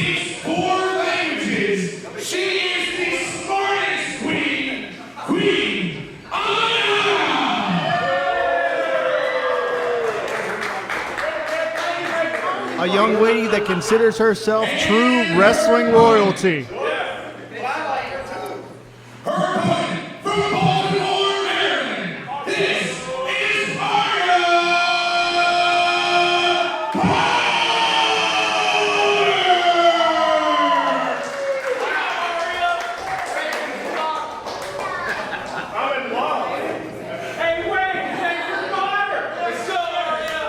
speaks 4 languages. She is the smartest queen, Queen A young lady that considers herself true wrestling royalty. Her opponent from Baltimore, Maryland. This is Aria. I'm in love. Hey, wait, take your daughter. Let's go, Aria.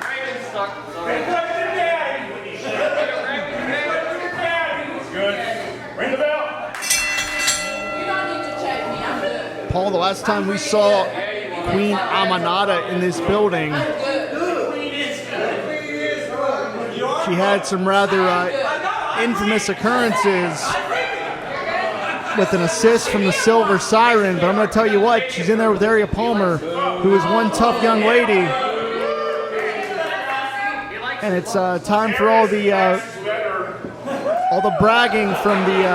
Raven's stuck. Sorry. Hey, put your daddy. Good. Ring the bell. You don't need to check me. I'm good. Paul, the last time we saw Queen Aminata in this building, she had some rather infamous occurrences with an assist from the Silver Siren, but I'm going to tell you what, she's in there with Aria Palmer, who is one tough young lady. And it's time for all the bragging from the...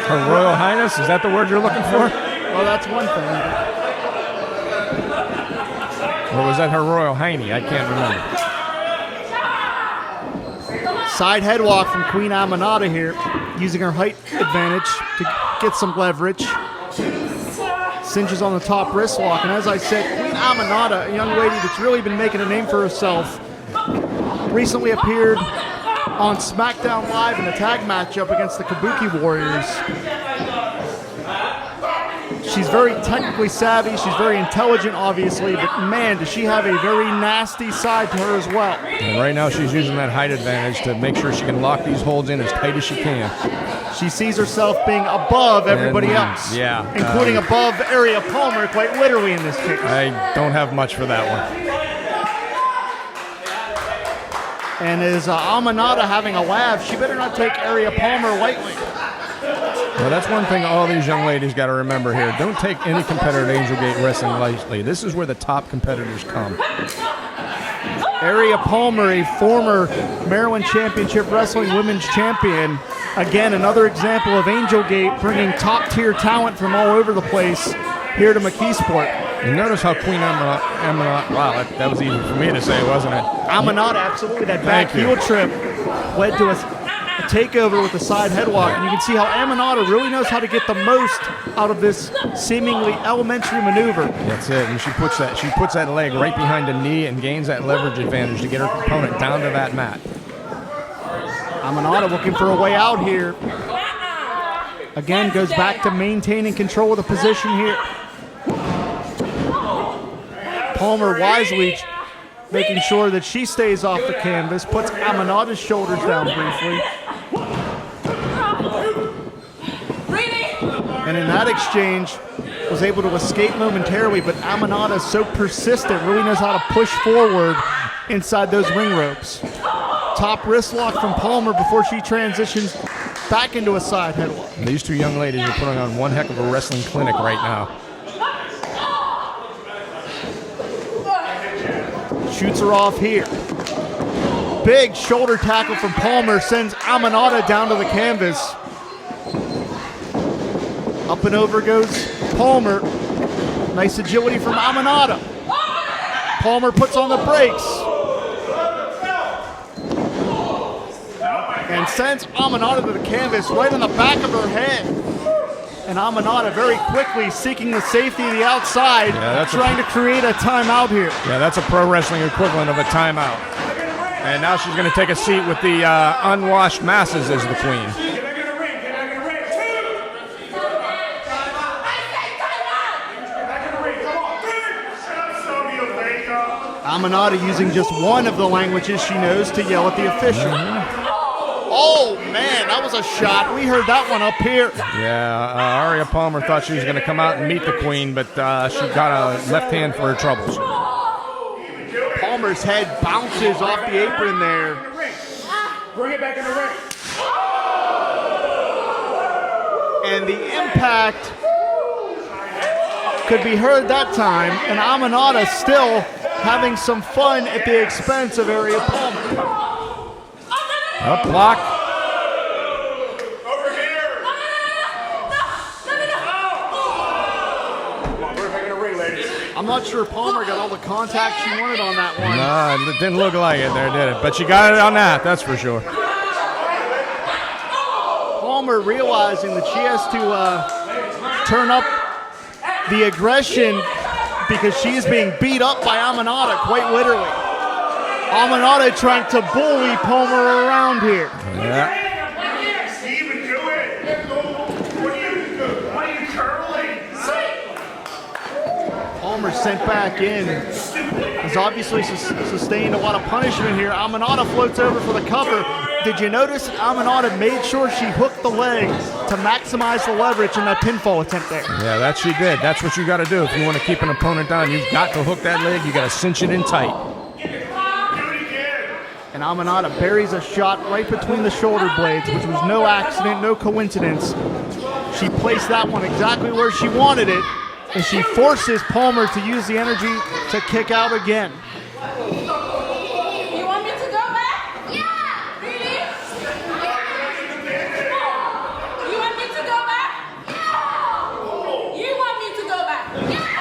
Her Royal Highness, is that the word you're looking for? well, that's one thing. Or was that her Royal Hiney? I can't remember. Side headlock from Queen Aminata here, using her height advantage to get some leverage. Cinches on the top wrist lock, and as I said, Queen Aminata, a young lady that's really been making a name for herself, recently appeared on SmackDown Live in a tag matchup against the Kabuki Warriors. She's very technically savvy, she's very intelligent obviously, but man, does she have a very nasty side to her as well. And right now she's using that height advantage to make sure she can lock these holds in as tight as she can. She sees herself being above everybody else. Yeah. Including above Aria Palmer, quite literally in this case. I don't have much for that one. And is Aminata having a laugh? She better not take Aria Palmer lightly. Well, that's one thing all these young ladies got to remember here. Don't take any competitor at Angel Gate Wrestling lightly. This is where the top competitors come. Aria Palmer, a former Maryland Championship Wrestling Women's Champion. Again, another example of Angel Gate bringing top-tier talent from all over the place here to McKeesport. And notice how Queen Aminata, wow, that was easy for me to say, wasn't it? Aminata, absolutely. That back heel trip led to a takeover with the side headlock. And you can see how Aminata really knows how to get the most out of this seemingly elementary maneuver. That's it. And she puts that leg right behind the knee and gains that leverage advantage to get her opponent down to that mat. Aminata looking for a way out here. Again, goes back to maintaining control of the position here. Palmer wisely making sure that she stays off the canvas, puts Aminata's shoulders down briefly. And in that exchange, was able to escape momentarily, but Aminata is so persistent, really knows how to push forward inside those ring ropes. Top wrist lock from Palmer before she transitions back into a side headlock. And these two young ladies are putting on one heck of a wrestling clinic right now. Shoots her off here. Big shoulder tackle from Palmer sends Aminata down to the canvas. Up and over goes Palmer. Nice agility from Aminata. Palmer puts on the brakes. And sends Aminata to the canvas right on the back of her head. And Aminata very quickly seeking the safety of the outside, trying to create a timeout here. Yeah, that's a pro wrestling equivalent of a timeout. And now she's going to take a seat with the unwashed masses as the queen. Aminata using just one of the languages she knows to yell at the official. Oh, man, that was a shot. We heard that one up here. Yeah, Aria Palmer thought she was going to come out and meet the queen, but she got a left hand for her troubles. Palmer's head bounces off the apron there. Bring it back in the ring. And the impact could be heard that time, and Aminata still having some fun at the expense of Aria Palmer. Up block. Over here. We're making a ring, ladies. I'm not sure Palmer got all the contact she wanted on that one. No, it didn't look like it there, did it? But she got it on that, that's for sure. Palmer realizing that she has to turn up the aggression because she is being beat up by Aminata, quite literally. Aminata trying to bully Palmer around here. Yeah. Steven, do it. What are you curling? Palmer sent back in. Has obviously sustained a lot of punishment here. Aminata floats over for the cover. Did you notice that Aminata made sure she hooked the leg to maximize the leverage in that pinfall attempt there? Yeah, that she did. That's what you got to do if you want to keep an opponent down. You've got to hook that leg. You got to cinch it in tight. And Aminata buries a shot right between the shoulder blades, which was no accident, no coincidence. She placed that one exactly where she wanted it, and she forces Palmer to use the energy to kick out again. You want me to go back? Yeah. Really? You want me to go back? Yeah. You want me to go back? Yeah.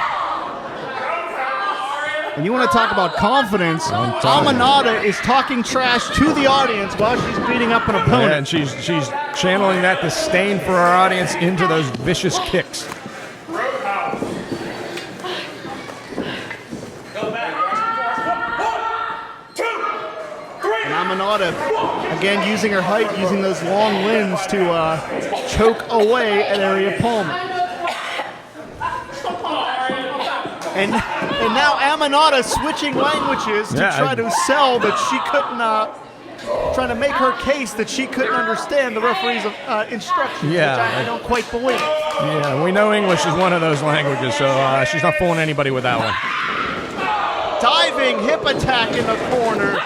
And you want to talk about confidence, Aminata is talking trash to the audience while she's beating up an opponent. Yeah, and she's channeling that disdain for our audience into those vicious kicks. And Aminata, again, using her height, using those long limbs to choke away at Aria Palmer. And now Aminata switching languages to try to sell that she couldn't, trying to make her case that she couldn't understand the referee's instructions, which I don't quite believe. Yeah, we know English is one of those languages, so she's not fooling anybody with that one. Diving hip attack in the corner.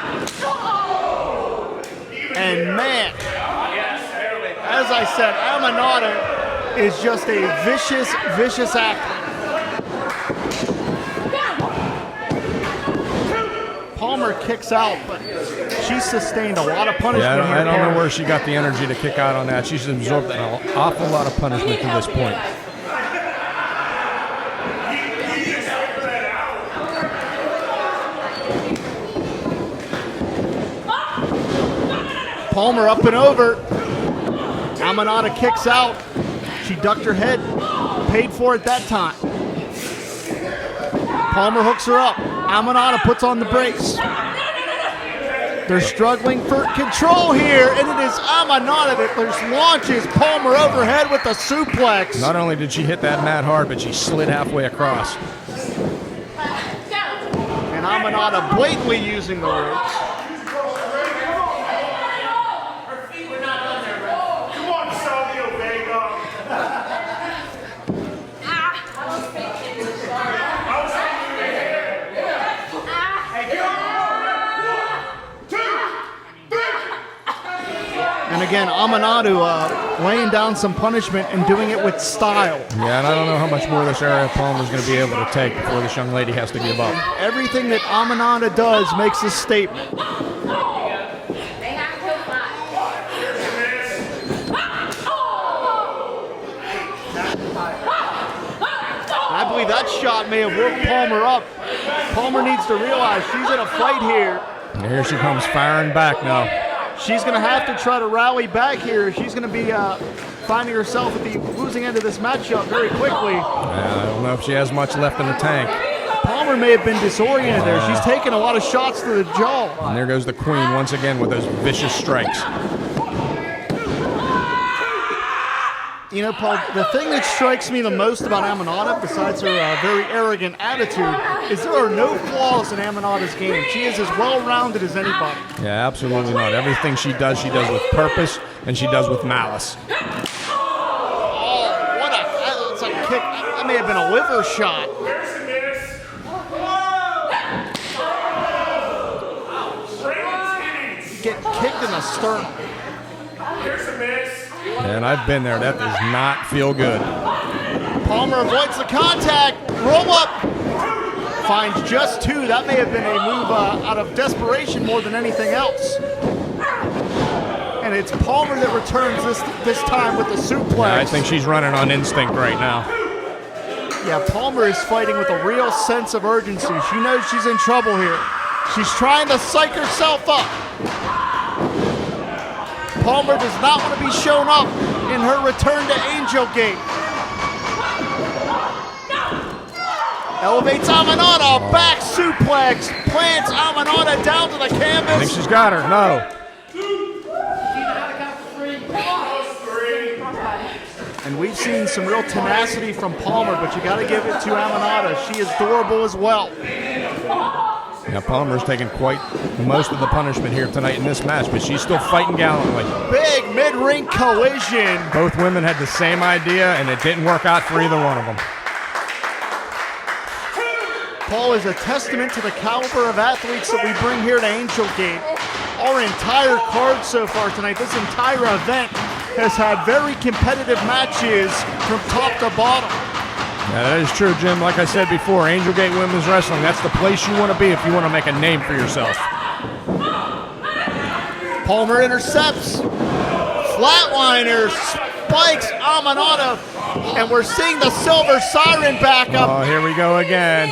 And man, as I said, Aminata is just a vicious, vicious athlete. Palmer kicks out, but she sustained a lot of punishment. Yeah, I don't know where she got the energy to kick out on that. She's absorbed an awful lot of punishment to this point. Palmer up and over. Aminata kicks out. She ducked her head. Paid for it that time. Palmer hooks her up. Aminata puts on the brakes. They're struggling for control here, and it is Aminata that just launches Palmer overhead with a suplex. Not only did she hit that mat hard, but she slid halfway across. And Aminata blatantly using the ropes. And again, Aminata laying down some punishment and doing it with style. Yeah, and I don't know how much more this Aria Palmer is going to be able to take before this young lady has to give up. Everything that Aminata does makes a statement. They have to fight. I believe that shot may have woke Palmer up. Palmer needs to realize she's in a fight here. And here she comes firing back now. She's going to have to try to rally back here. She's going to be finding herself at the losing end of this matchup very quickly. I don't know if she has much left in the tank. Palmer may have been disoriented there. She's taken a lot of shots to the jaw. And there goes the Queen once again with those vicious strikes. You know, Paul, the thing that strikes me the most about Aminata, besides her very arrogant attitude, is there are no flaws in Aminata's game. She is as well-rounded as anybody. Yeah, absolutely not. Everything she does with purpose, and she does with malice. Oh, what that's a kick. That may have been a liver shot. Get kicked in the sternum. And I've been there. That does not feel good. Palmer avoids the contact. Roll up. Finds just two. That may have been a move out of desperation more than anything else. and it's Palmer that returns this time with the suplex. Yeah, I think she's running on instinct right now. Yeah, Palmer is fighting with a real sense of urgency. She knows she's in trouble here. She's trying to psych herself up. Palmer does not want to be shown up in her return to Angel Gate. Elevates Aminata, back suplex, plants Aminata down to the canvas. I think she's got her. No. And we've seen some real tenacity from Palmer, but you got to give it to Aminata. She is durable as well. Now Palmer's taking quite most of the punishment here tonight in this match, but she's still fighting gallantly. Big mid-ring collision. Both women had the same idea, and it didn't work out for either one of them. Paul is a testament to the caliber of athletes that we bring here to Angel Gate. Our entire card so far tonight, this entire event, has had very competitive matches from top to bottom. Yeah, that is true, Jim. Like I said before, Angel Gate Women's Wrestling, that's the place you want to be if you want to make a name for yourself. Palmer intercepts. Flatliner spikes Aminata, and we're seeing the Silver Siren back up. Oh, here we go again.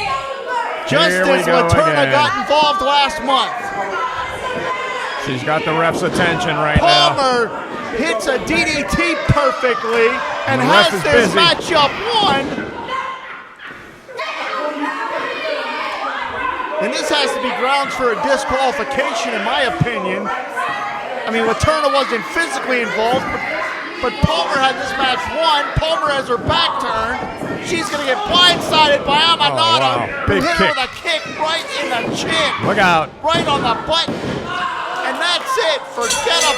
Just Here we as go Laterna again. got involved last month. She's got the ref's attention right now. Palmer hits a DDT perfectly and The ref has is this busy. matchup won. And this has to be grounds for a disqualification, in my opinion. I mean, Laterna wasn't physically involved, but Palmer had this match won. Palmer has her back turned. She's going to get blindsided by Aminata, wow. who Big hit her kick. with a kick right in the chin. Look out. Right on the button. And that's it. Forget about